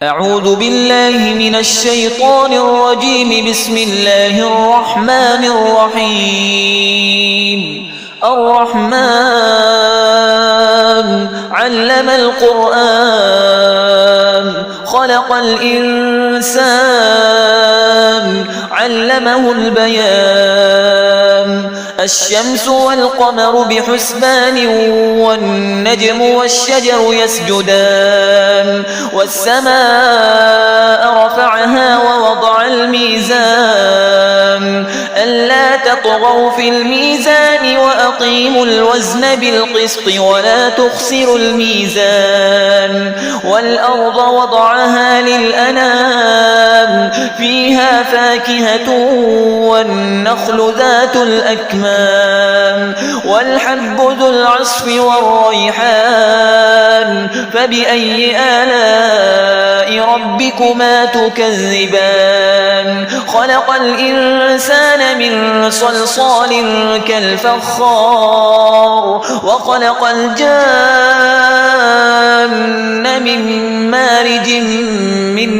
أعوذ بالله من الشيطان الرجيم. بسم الله الرحمن الرحيم. الرحمن علم القرآن خلق الإنسان علمه البيان. الشمس والقمر بحسبان والنجم والشجر يسجدان. والسماء رفعها ووضع الميزان ألا تطغوا في الميزان وأقيموا الوزن بالقسط ولا تخسروا الميزان. والأرض وضعها للأنام فيها فاكهة والنخل ذات الأكمام والحب ذو العصف والريحان. فبأي آلاء ربكما تكذبان؟ خلق الإنسان من صلصال كالفخار وخلق الجان من مارج من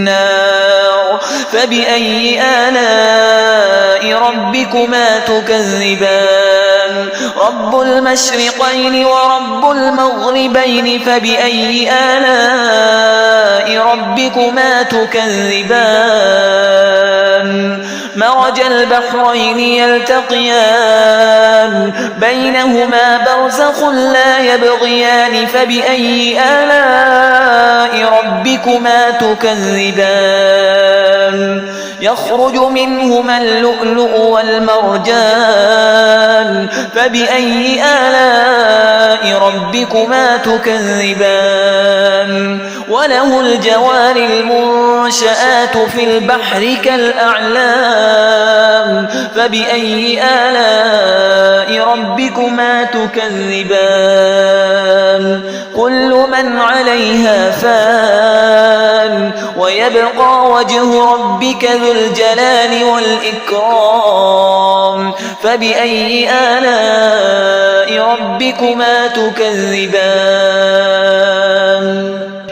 نار. فبأي آلاء ربكما تكذبان؟ رب المشرقين ورب المغربين. فبأي آلاء ربكما تكذبان؟ مرج البحرين يلتقيان بينهما برزخ لا يبغيان. فبأي آلاء ربكما تكذبان؟ يخرج منهما اللؤلؤ والمرجان. فبأي آلاء ربكما تكذبان؟ وله الجوار المنشآت في البحر كالأعلام. فبأي آلاء ربكما تكذبان؟ كل من عليها فان ويبقى وجه ربك ذو الجلال والإكرام. فبأي آلاء ربكما تكذبان؟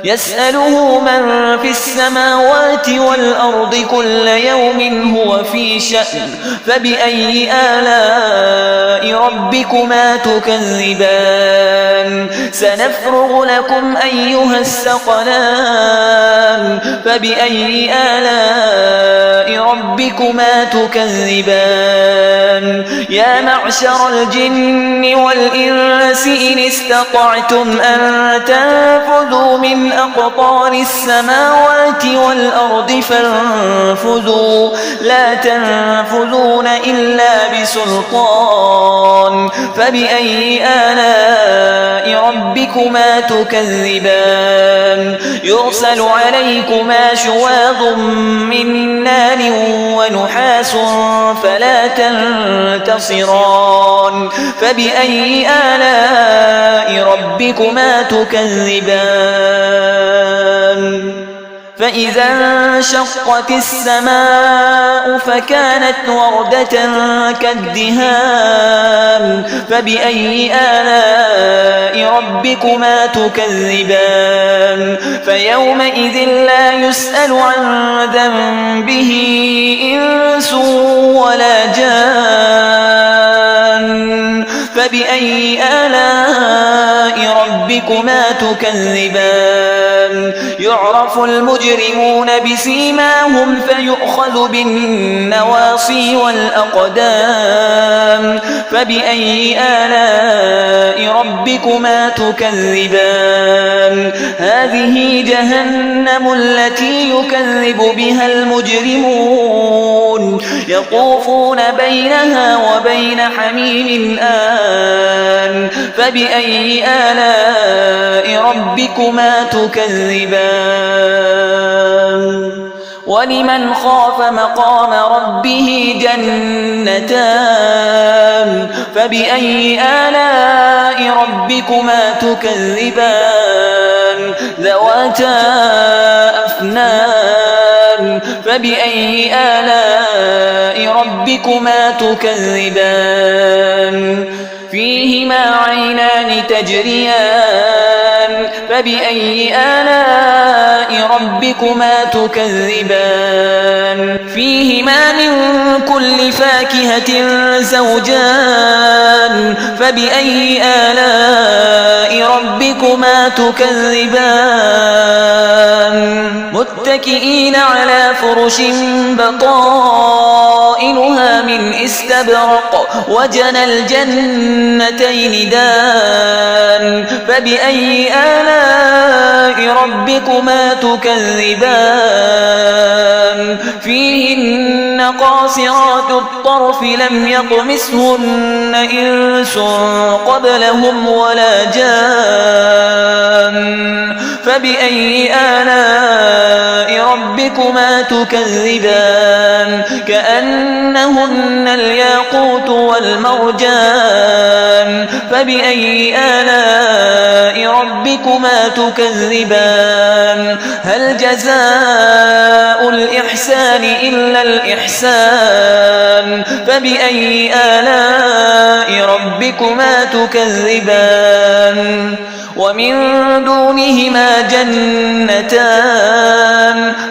يسأله من في السماوات والأرض كل يوم هو في شأن. فبأي آلاء ربكما تكذبان؟ سنفرغ لكم أيها الثقلان. فبأي آلاء ربكما تكذبان؟ يا معشر الجن والإنس إن استطعتم أن تنفذوا من أقطار السماوات والأرض فانفذوا لا تنفذون إلا بسلطان. فبأي آلاء ربكما تكذبان؟ يرسل عليكما شواظ من نار ونحاس فلا تنتصران. فبأي آلاء ربكما تكذبان؟ فإذا انشقت السماء فكانت وردة كالدهان. فبأي آلاء ربكما تكذبان؟ فيومئذ لا يسأل عن ذنبه إنس ولا جان. فبأي آلاء ربكما تكذبان؟ يعرف المجرمون بسيماهم فيؤخذ بالنواصي والأقدام. فبأي آلاء ربكما تكذبان؟ هذه جهنم التي يكذب بها المجرمون يطوفون بينها وبين حميم آن. فبأي آلاء ربكما تكذبان؟ ولمن خاف مقام ربه جنتان. فبأي آلاء ربكما تكذبان؟ ذواتا أفنان. فبأي آلاء ربكما تكذبان؟ فيهما عينان تجريان فبأي آلاء ربكما تكذبان فيهما من كل فاكهة زوجان فبأي آلاء ربكما تكذبان متكئين على فرش بطائنها من استبرق وجنى الجنتين دان فبأي آلاء ربكما تكذبان فيهن قاصرات الطرف لم يطمثهن إنس قبلهم ولا جان فبأي آلاء ربكما تكذبان كأنهن الياقوت والمرجان فبأي آلاء ربكما تكذبان هل جزاء الإحسان إلا الإحسان فبأي آلاء ربكما تكذبان ومن دونهما جنتان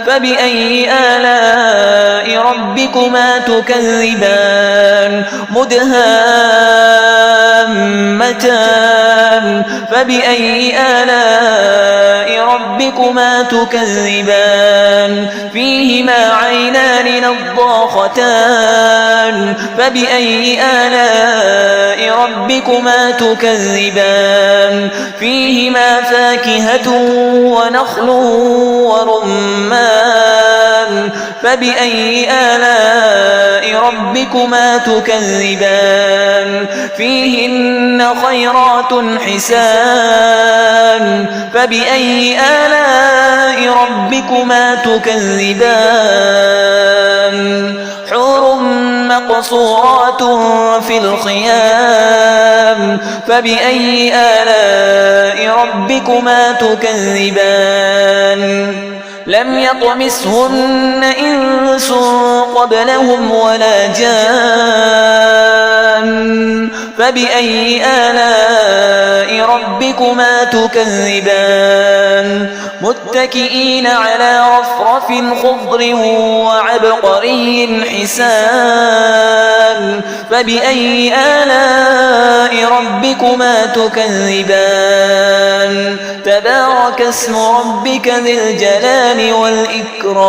فبأي آلاء ربكما تكذبان مدهامتان فبأي آلاء ربكما تكذبان فيهما عينان نضاختان فبأي آلاء ربكما تكذبان فيهما فاكهة ونخل ورمان فبأي آلاء ربكما تكذبان فيهن خيرات حسان فبأي آلاء ربكما تكذبان حور مقصورات في الخيام فبأي آلاء ربكما تكذبان لم يطمثهن إنس قبلهم ولا جان فبأي آلاء ربكما تكذبان متكئين على رفرف خضر وعبقري حسان فبأي آلاء ربكما تكذبان تبارك اسم ربك ذي الجلال والإكرام